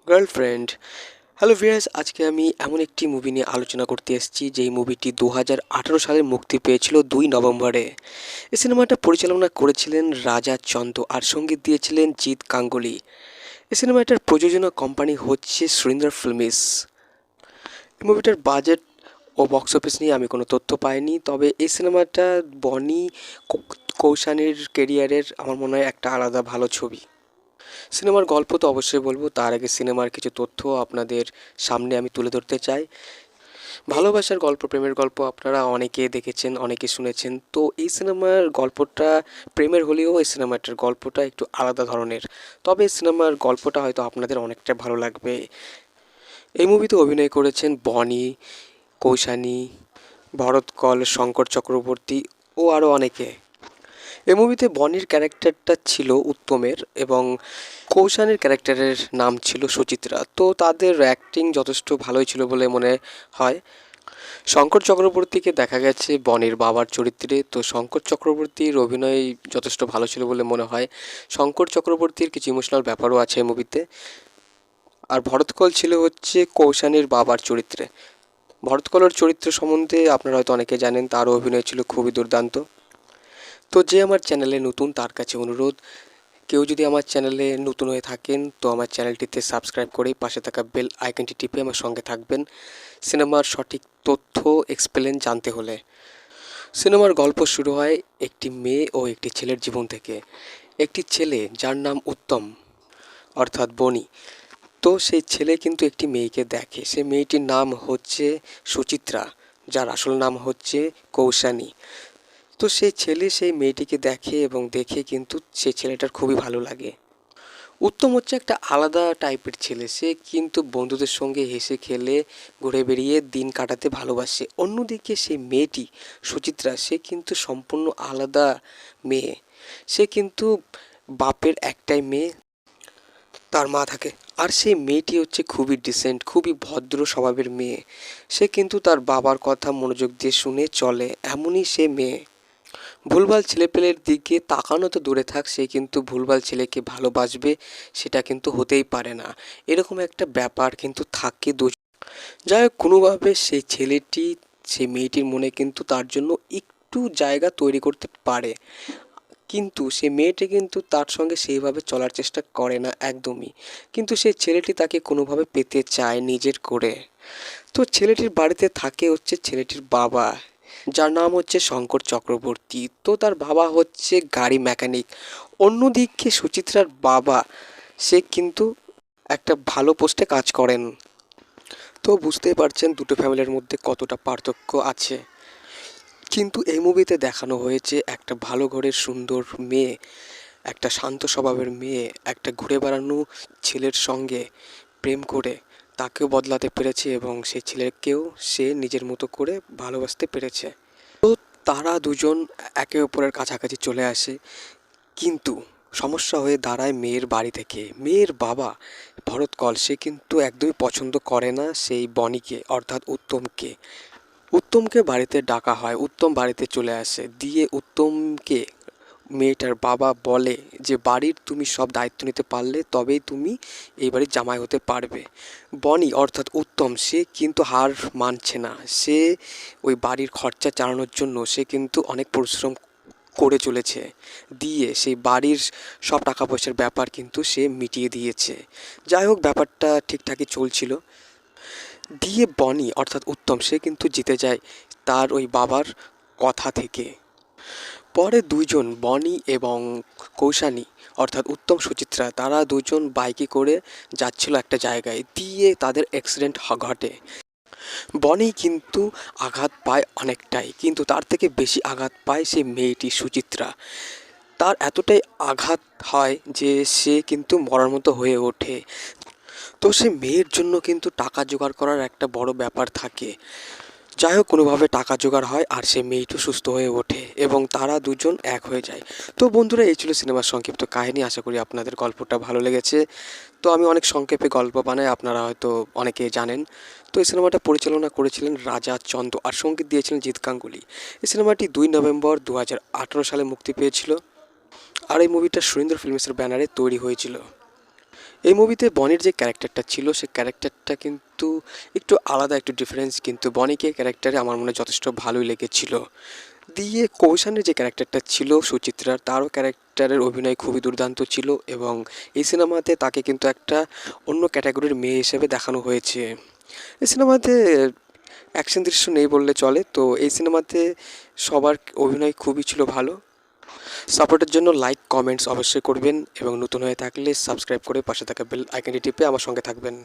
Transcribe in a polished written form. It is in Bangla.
গার্লফ্রেন্ড। হ্যালো ভিউয়ার্স, আজকে আমি এমন একটি মুভি নিয়ে আলোচনা করতে এসেছি যেই মুভিটি 2018 সালে মুক্তি পেয়েছিল 2 নভেম্বরে। এই সিনেমাটা পরিচালনা করেছিলেন রাজা চন্দ আর সঙ্গীত দিয়েছিলেন জিৎ গাঙ্গুলি। এই সিনেমাটার প্রযোজনা কোম্পানি হচ্ছে সুরিন্দর ফিল্মস। এই মুভিটার বাজেট ও বক্স অফিস নিয়ে আমি কোনো তথ্য পাইনি, তবে এই সিনেমাটা বনি কৌশানির কেরিয়ারের আমার মনে হয় একটা আলাদা ভালো ছবি। সিনেমার গল্প তো অবশ্যই বলবো, তার আগে সিনেমার কিছু তথ্য আপনাদের সামনে আমি তুলে ধরতে চাই। ভালোবাসার গল্প, প্রেমের গল্প আপনারা অনেকে দেখেছেন, অনেকে শুনেছেন। তো এই সিনেমার গল্পটা প্রেমের হলেও এই সিনেমাটার গল্পটা একটু আলাদা ধরনের, তবে এই সিনেমার গল্পটা হয়তো আপনাদের অনেকটা ভালো লাগবে। এই মুভিতে অভিনয় করেছেন বনি, কৌশানী, ভরত কল, শঙ্কর চক্রবর্তী ও আরও অনেকে। এই মুভিতে বনির ক্যারেক্টারটা ছিল উত্তমের এবং কৌশানের ক্যারেক্টারের নাম ছিল সুচিত্রা। তো তাদের অ্যাক্টিং যথেষ্ট ভালোই ছিল বলে মনে হয়। শঙ্কর চক্রবর্তীকে দেখা গেছে বনির বাবার চরিত্রে, তো শঙ্কর চক্রবর্তীর অভিনয় যথেষ্ট ভালো ছিল বলে মনে হয়। শঙ্কর চক্রবর্তীর কিছু ইমোশনাল ব্যাপারও আছে এই মুভিতে। আর ভরতকল ছিল হচ্ছে কৌশানীর বাবার চরিত্রে। ভরতকলের চরিত্র সম্বন্ধে আপনারা হয়তো অনেকে জানেন, তার অভিনয় ছিল খুবই দুর্দান্ত। তো যে আমার চ্যানেলে নতুন তার কাছে অনুরোধ, কেউ যদি আমার চ্যানেলে নতুন হয়ে থাকেন তো আমার চ্যানেলটিতে সাবস্ক্রাইব করেই পাশে থাকা বেল আইকনটি টিপে আমার সঙ্গে থাকবেন সিনেমার সঠিক তথ্য এক্সপ্লেন জানতে হলে। সিনেমার গল্প শুরু হয় একটি মেয়ে ও একটি ছেলের জীবন থেকে। একটি ছেলে যার নাম উত্তম অর্থাৎ বনি, তো সেই ছেলে কিন্তু একটি মেয়েকে দেখে। সে মেয়েটির নাম হচ্ছে সুচিত্রা, যার আসল নাম হচ্ছে কৌশানী। তো সেই ছেলে সেই মেয়েটিকে দেখে এবং দেখে কিন্তু সেই ছেলেটার খুবই ভালো লাগে। উত্তম হচ্ছে একটা আলাদা টাইপের ছেলে, সে কিন্তু বন্ধুদের সঙ্গে হেসে খেলে ঘুরে বেড়িয়ে দিন কাটাতে ভালোবাসে। অন্যদিকে সেই মেয়েটি সুচিত্রা, সে কিন্তু সম্পূর্ণ আলাদা মেয়ে। সে কিন্তু বাপের একটাই মেয়ে, তার মা থাকে। আর সেই মেয়েটি হচ্ছে খুবই ডিসেন্ট, খুবই ভদ্র স্বভাবের মেয়ে। সে কিন্তু তার বাবার কথা মনোযোগ দিয়ে শুনে চলে, এমনই সে মেয়ে। ভুলভাল ছেলেপেলের দিকে তাকানো তো দূরে থাক, সে কিন্তু ভুলভাল ছেলেকে ভালোবাসবে সেটা কিন্তু হতেই পারে না। এরকম একটা ব্যাপার কিন্তু থাকে যাই হোক, কোনোভাবে সেই ছেলেটি সেই মেয়েটির মনে কিন্তু তার জন্য একটু জায়গা তৈরি করতে পারে, কিন্তু সে মেয়েটি কিন্তু তার সঙ্গে সেইভাবে চলার চেষ্টা করে না একদমই। কিন্তু সেই ছেলেটি তাকে কোনোভাবে পেতে চায় নিজের করে। তো ছেলেটির বাড়িতে থাকে হচ্ছে ছেলেটির বাবা, যার নাম হচ্ছে শঙ্কর চক্রবর্তী। তো তার বাবা হচ্ছে গাড়ি মেকানিক। অন্যদিকে সুচিত্রার বাবা, সে কিন্তু একটা ভালো পোস্টে কাজ করেন। তো বুঝতেই পারছেন দুটো ফ্যামিলির মধ্যে কতটা পার্থক্য আছে। কিন্তু এই মুভিতে দেখানো হয়েছে একটা ভালো ঘরের সুন্দর মেয়ে, একটা শান্ত স্বভাবের মেয়ে একটা ঘুরে বেড়ানো ছেলের সঙ্গে প্রেম করে তাকেও বদলাতে পেরেছে এবং সেই ছেলেকেও সে নিজের মতো করে ভালোবাসতে পেরেছে। তো তারা দুজন একে অপরের কাছাকাছি চলে আসে, কিন্তু সমস্যা হয়ে দাঁড়ায় মেয়ের বাড়ি থেকে। মেয়ের বাবা ভরত কল, সে কিন্তু একদমই পছন্দ করে না সেই বনিকে অর্থাৎ উত্তমকে। উত্তমকে বাড়িতে ডাকা হয়, উত্তম বাড়িতে চলে আসে। দিয়ে উত্তমকে মেয়েটার বাবা বলে যে বাড়ির তুমি সব দায়িত্ব নিতে পারলে তবেই তুমি এই বাড়ির জামাই হতে পারবে। বনি অর্থাৎ উত্তম, সে কিন্তু হার মানছে না। সে ওই বাড়ির খরচা চালানোর জন্য সে কিন্তু অনেক পরিশ্রম করে চলেছে। দিয়ে সেই বাড়ির সব টাকা পয়সার ব্যাপার কিন্তু সে মিটিয়ে দিয়েছে। যাই হোক, ব্যাপারটা ঠিকঠাকই চলছিল। দিয়ে বনি অর্থাৎ উত্তম, সে কিন্তু জিতে যায় তার ওই বাবার কথা থেকে। পরে দুইজন বনি এবং কৌশানী অর্থাৎ উত্তম সুচিত্রা, তারা দুজন বাইকে করে যাচ্ছিল একটা জায়গায়, দিয়ে তাদের অ্যাক্সিডেন্ট ঘটে। বনি কিন্তু আঘাত পায় অনেকটাই, কিন্তু তার থেকে বেশি আঘাত পায় সেই মেয়েটি সুচিত্রা। তার এতটাই আঘাত হয় যে সে কিন্তু মরার মতো হয়ে ওঠে। তো সে মেয়ের জন্য কিন্তু টাকা জোগাড় করার একটা বড় ব্যাপার থাকে। যাই হোক, কোনোভাবে টাকা জোগাড় হয় আর সে মেয়েটিও সুস্থ হয়ে ওঠে এবং তারা দুজন এক হয়ে যায়। তো বন্ধুরা, এই ছিল সিনেমার সংক্ষিপ্ত কাহিনী। আশা করি আপনাদের গল্পটা ভালো লেগেছে। তো আমি অনেক সংক্ষেপে গল্প বানাই, আপনারা হয়তো অনেকেই জানেন। তো এই সিনেমাটা পরিচালনা করেছিলেন রাজা চন্দ আর সঙ্গীত দিয়েছিলেন জিৎ গাঙ্গুলি। এই সিনেমাটি 2 নভেম্বর 2018 সালে মুক্তি পেয়েছিল আর এই মুভিটা সুরেন্দ্র ফিল্মসের ব্যানারে তৈরি হয়েছিল। এই মুভিতে বনির যে ক্যারেক্টারটা ছিল সে ক্যারেক্টারটা কিন্তু একটু আলাদা, একটু ডিফারেন্স, কিন্তু বনিকে ক্যারেক্টারে আমার মনে হয় যথেষ্ট ভালোই লেগেছিল। দিয়ে কৌশানের যে ক্যারেক্টারটা ছিল সুচিত্রার, তারও ক্যারেক্টারের অভিনয় খুবই দুর্দান্ত ছিল এবং এই সিনেমাতে তাকে কিন্তু একটা অন্য ক্যাটাগরির মেয়ে হিসেবে দেখানো হয়েছে। এই সিনেমাতে অ্যাকশন দৃশ্য নেই বললে চলে, তো এই সিনেমাতে সবার অভিনয় খুবই ছিল ভালো। সাপোর্টের জন্য লাইক কমেন্টস অবশ্যই করবেন এবং নতুন হয়ে থাকলে সাবস্ক্রাইব করে পাশে থাকা বেল আইকনটি টিপে আমার সঙ্গে থাকবেন।